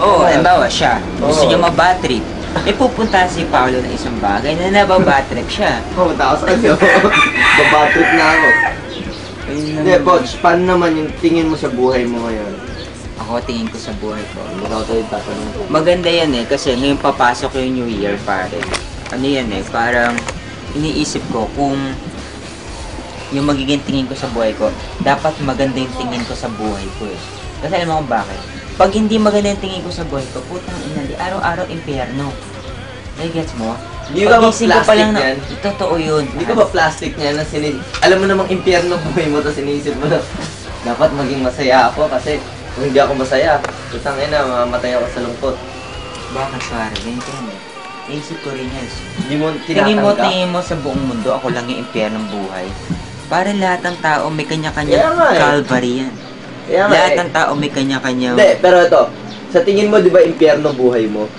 Oo, halimbawa siya, gusto niya ma-bad trip. May pupunta si Paolo ng isang bagay na nababad trip siya. Pumunta ako sa kanya. Babad trip na ako. Hindi, Coach, paano naman yung tingin mo sa buhay mo ngayon? Ako tingin ko sa buhay ko. Ikaw tayo tatanong ko. Maganda yan eh, kasi ngayon papasok yung New Year pare. Ano yan eh, parang iniisip ko kung yung magiging tingin ko sa buhay ko, dapat maganda yung tingin ko sa buhay ko eh. Kasi alam mo kung bakit? Pag hindi maganda yung tingin ko sa buhay ko, putang ina, di araw-araw impyerno. Gets mo? Hindi ka ba plastic yan? Totoo yun. Hindi ka ba plastic niyan na alam mo namang impyerno buhay mo, tapos inisip mo na dapat maging masaya ako kasi kung hindi ako masaya, putang ina, mamamatay ako sa lungkot. Bakit pare? Ganito yan eh. Naisip ko rin yan. Hindi mo tinatanggap? Tingin mo sa buong mundo, ako lang yung impyernong buhay. Parang lahat ng tao may kanya-kanya Calvary yan. Lahat ng tao may kanya-kanya. Hindi, pero ito, sa tingin mo, di ba impyerno buhay mo?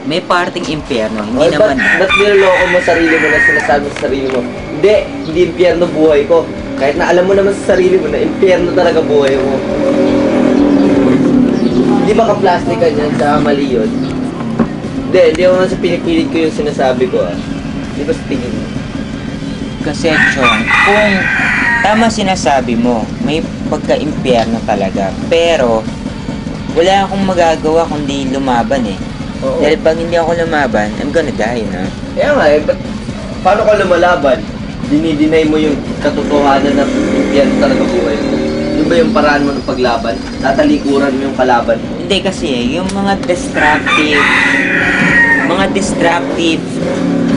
May parting impyerno, hindi naman. Ba't niloloko mo sarili mo na sinasabi sa sarili mo? Hindi impyerno buhay ko. Kahit na alam mo naman sa sarili mo na impyerno talaga buhay mo. Di ba ka-plastic ka niyan sa mali yun? Hindi naman sa pinipilit ko yung sinasabi ko ah. Di ba sa tingin mo? Kasi, Chong, kung tama sinasabi mo, may pagka-impyerno talaga. Pero, wala akong magagawa kundi lumaban eh. Oo. Dahil pag hindi ako lumaban, I'm gonna die na. Kaya nga eh, paano ka lumalaban? Dinideny mo yung katotohanan na impyerno talaga buhay mo. Yun ba yung paraan mo ng paglaban? Tatalikuran mo yung kalaban mo? Hindi kasi yung mga destructive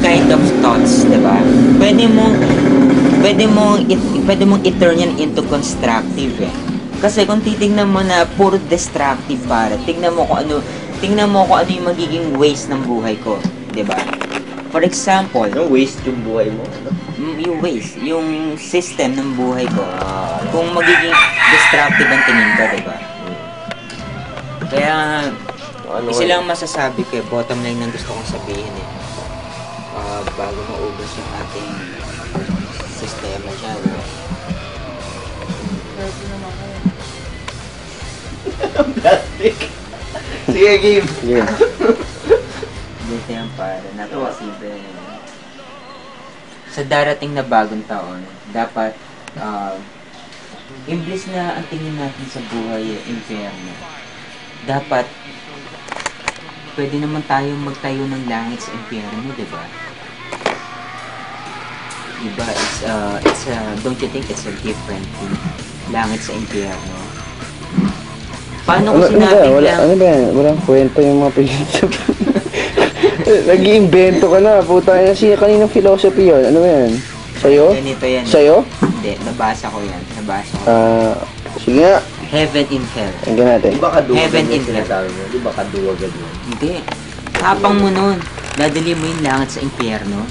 kind of thoughts, 'di ba? Pwede mong i-turn yan into constructive eh. Kasi kung titingnan mo na puro destructive para, tingnan mo kung ano yung magiging waste ng buhay ko, 'di ba? For example, Yung waste yung buhay mo? yung waste, yung system ng buhay ko, kung magiging destructive ang tingin ko, 'di ba? Kaya isa lang masasabi ko, bottom line ng gusto kong sabihin eh. Bago maubos yung ating sistema dyan. Plastic. Sige, game. Yeah. Dito yan para napakasibe. Sa darating na bagong taon, dapat imbis na ang tingin natin sa buhay ay impyerno, dapat pwede naman tayong magtayo ng langit sa impyerno, di ba? Diba? Don't you think it's a different thing? Langit sa impyerno. Paano kung sinabing lang? Ano ba yan? Walang kwento yung mga philosophy. Nag-iimbento ka na. Puta na siya. Kaninang philosophy yun? Ano ba yan? Sa'yo? Ganito yan. Sa'yo? Hindi, nabasa ko yan. Sige nga. Heaven in Hell. Tingnan natin. Di ba kaduwagan Heaven in yung sinasabi mo? Di ba kaduwagan yun? Hindi. Tapang mo nun. Dadali mo yung langit sa impyerno.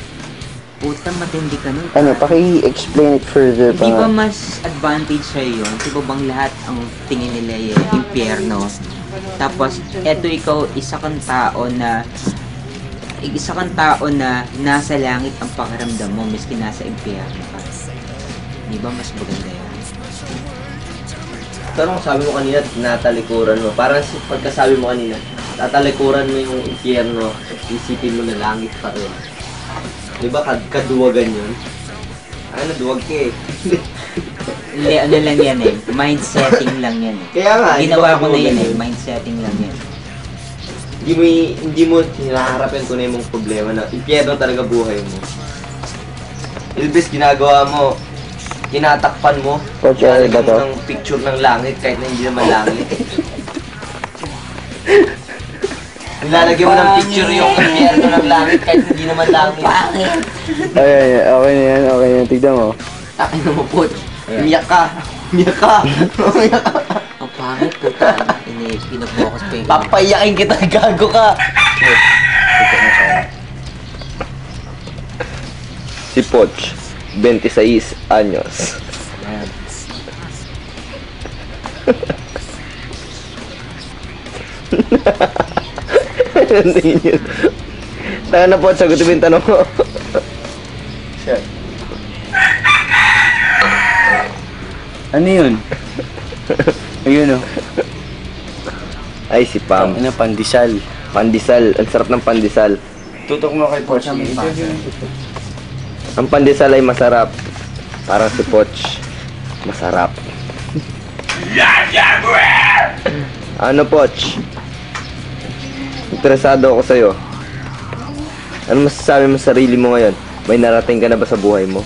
Putang matindi ka nun. Ano, paki-explain it further pa Di ba nga. mas advantage sa'yo yun? Di ba bang lahat ang tingin nila yung impyerno? Tapos, eto ikaw, isa kang tao na nasa langit ang pakiramdam mo, miski nasa impyerno ka. Di ba mas maganda yan? Pero kung sabi mo kanina, natalikuran mo. Parang pagkasabi mo kanina, tatalikuran mo yung impyerno, isipin mo na langit pa rin. Di ba kaduwagan yun? Ano, duwag ka eh. Hindi, ano lang yan eh. Mindsetting lang yan eh. Kaya nga, Ginawa ko na yun eh. Mindsetting lang yan. Hindi mo hinaharapin kung ano yung problema na impyerno talaga buhay mo. Ilbis, ginagawa mo, tinatakpan mo, Coach, lalagyan ba to? mo ng picture ng langit kahit na hindi naman langit. Nilalagyan mo ng picture yung impyerno ng langit kahit hindi naman langit. Pangit! Ay, okay na yan, okay na yan. Tignan mo. Takin mo po. Umiyak ka. Umiyak ka. Umiyak ka. Ang pangit ko ta. Pinapokus pa yung... Papayakin kita, gago ka. Si Poch, 26 anyos. Ano yun? Taka na po, sagutin mo yung tanong ko. Ano yun? Ayun o. Ay, si Pam. Ano, pandesal. Pandesal. Ang sarap ng pandesal. Tutok mo kay Poch. May pasa. Ang pandesal ay masarap. Parang si Poch. Masarap. Ano, Poch? Interesado ako sa'yo. Ano masasabi mo sa sarili mo ngayon? May narating ka na ba sa buhay mo?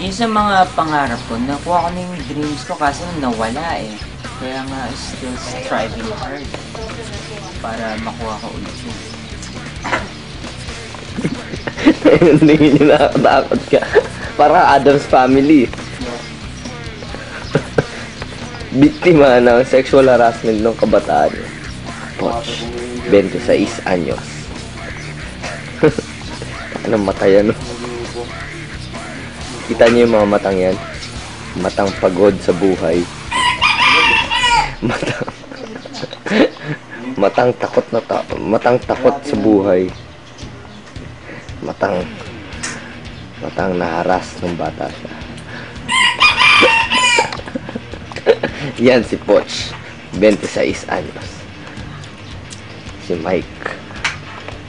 Yun sa mga pangarap ko, nakuha ko na yung dreams ko kasi nawala eh. Kaya nga, still striving hard para makuha ko ulit yun. Hindi nyo nakakatakot ka. Parang Adam's Family. Biktima ng sexual harassment ng kabataan. Poch, 26 anyos. Anong mata yan? Kita niyo yung mga matang yan? Matang pagod sa buhay. Matang takot matang takot sa buhay. Matang naharas ng bata siya. Yan si Poch, 26 anyos. Si Mike,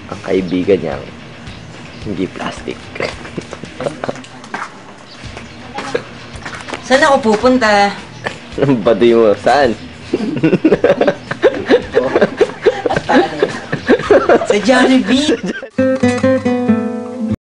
ang kaibigan niyang hindi plastic. Saan ako pupunta? Ang baduy mo, saan? Sa Jollibee!